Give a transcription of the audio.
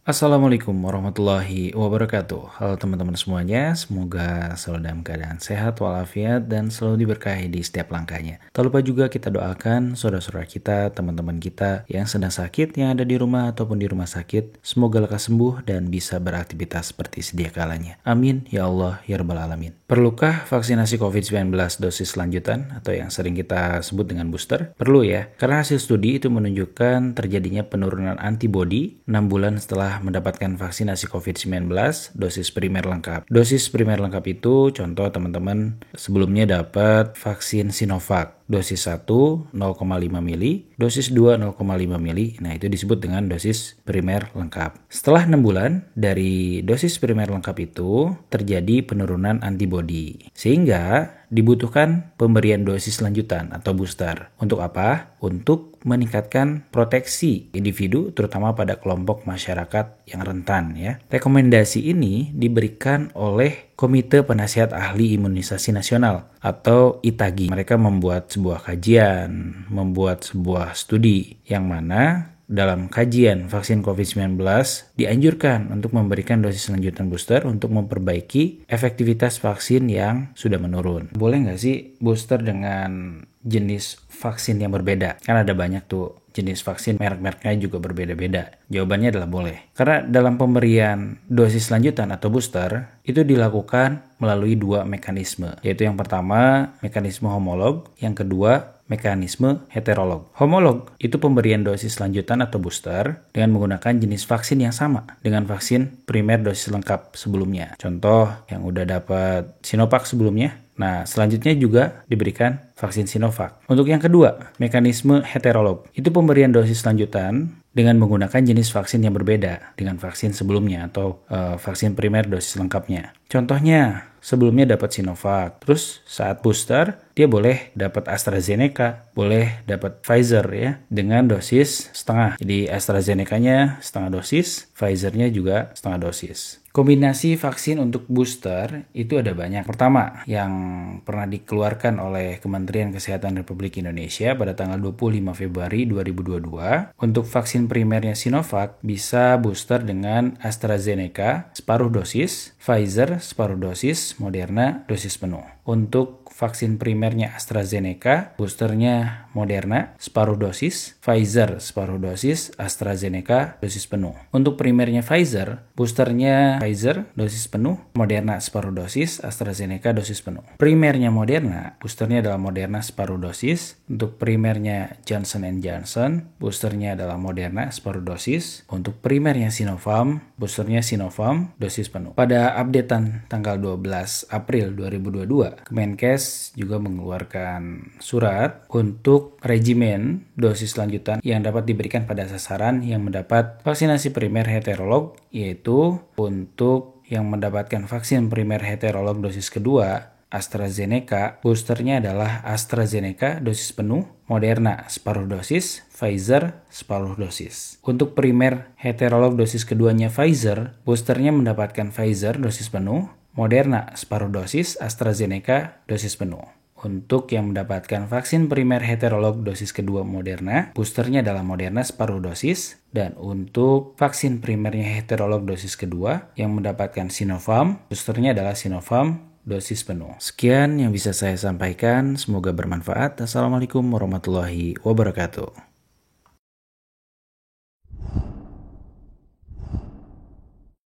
Assalamualaikum warahmatullahi wabarakatuh. Halo teman-teman semuanya, semoga selalu dalam keadaan sehat walafiat dan selalu diberkahi di setiap langkahnya. Tak lupa juga kita doakan saudara-saudara kita, teman-teman kita yang sedang sakit, yang ada di rumah ataupun di rumah sakit, semoga lekas sembuh dan bisa beraktivitas seperti sedia kalanya. Amin ya Allah ya Rabbal Alamin. Perlukah vaksinasi COVID-19 dosis lanjutan atau yang sering kita sebut dengan booster? Perlu ya, karena hasil studi itu menunjukkan terjadinya penurunan antibodi 6 bulan setelah mendapatkan vaksinasi COVID-19 dosis primer lengkap. Dosis primer lengkap itu contoh teman-teman sebelumnya dapat vaksin Sinovac. Dosis 1 0,5 mili, dosis 2 0,5 mili. Nah, itu disebut dengan dosis primer lengkap. Setelah 6 bulan dari dosis primer lengkap itu terjadi penurunan antibodi. Sehingga dibutuhkan pemberian dosis lanjutan atau booster. Untuk apa? Untuk meningkatkan proteksi individu terutama pada kelompok masyarakat yang rentan ya. Rekomendasi ini diberikan oleh Komite Penasihat Ahli Imunisasi Nasional atau ITAGI. Mereka membuat sebuah kajian, membuat sebuah studi yang mana dalam kajian vaksin COVID-19 dianjurkan untuk memberikan dosis lanjutan booster untuk memperbaiki efektivitas vaksin yang sudah menurun. Boleh nggak sih booster dengan jenis vaksin yang berbeda? Kan ada banyak tuh jenis vaksin, merek-mereknya juga berbeda-beda. Jawabannya adalah boleh. Karena dalam pemberian dosis lanjutan atau booster itu dilakukan melalui dua mekanisme. Yaitu yang pertama mekanisme homolog, yang kedua mekanisme heterolog. Homolog itu pemberian dosis lanjutan atau booster dengan menggunakan jenis vaksin yang sama dengan vaksin primer dosis lengkap sebelumnya. Contoh yang udah dapat Sinovac sebelumnya. Nah, selanjutnya juga diberikan vaksin Sinovac. Untuk yang kedua, mekanisme heterolog. Itu pemberian dosis lanjutan dengan menggunakan jenis vaksin yang berbeda dengan vaksin sebelumnya atau vaksin primer dosis lengkapnya. Contohnya, sebelumnya dapat Sinovac, terus saat booster dia boleh dapat AstraZeneca, boleh dapat Pfizer ya dengan dosis setengah. Jadi AstraZeneca-nya setengah dosis, Pfizer-nya juga setengah dosis. Kombinasi vaksin untuk booster itu ada banyak. Pertama, yang pernah dikeluarkan oleh Kementerian Kesehatan Republik Indonesia pada tanggal 25 Februari 2022. Untuk vaksin primernya Sinovac bisa booster dengan AstraZeneca separuh dosis, Pfizer separuh dosis, Moderna dosis penuh. Untuk vaksin primernya AstraZeneca, boosternya Moderna separuh dosis, Pfizer separuh dosis, AstraZeneca dosis penuh. Untuk primernya Pfizer, boosternya Pfizer dosis penuh, Moderna separuh dosis, AstraZeneca dosis penuh. Primernya Moderna, boosternya adalah Moderna separuh dosis. Untuk primernya Johnson & Johnson, boosternya adalah Moderna separuh dosis. Untuk primernya Sinopharm, boosternya Sinopharm dosis penuh. Pada updatean tanggal 12 April 2022, Kemenkes juga mengeluarkan surat untuk regimen dosis lanjutan yang dapat diberikan pada sasaran yang mendapat vaksinasi primer heterolog, yaitu untuk yang mendapatkan vaksin primer heterolog dosis kedua AstraZeneca, boosternya adalah AstraZeneca dosis penuh, Moderna separuh dosis, Pfizer separuh dosis. Untuk primer heterolog dosis keduanya Pfizer, boosternya mendapatkan Pfizer dosis penuh, Moderna separuh dosis, AstraZeneca dosis penuh. Untuk yang mendapatkan vaksin primer heterolog dosis kedua Moderna, boosternya adalah Moderna separuh dosis. Dan untuk vaksin primernya heterolog dosis kedua yang mendapatkan Sinopharm, boosternya adalah Sinopharm dosis penuh. Sekian yang bisa saya sampaikan, semoga bermanfaat. Assalamualaikum warahmatullahi wabarakatuh.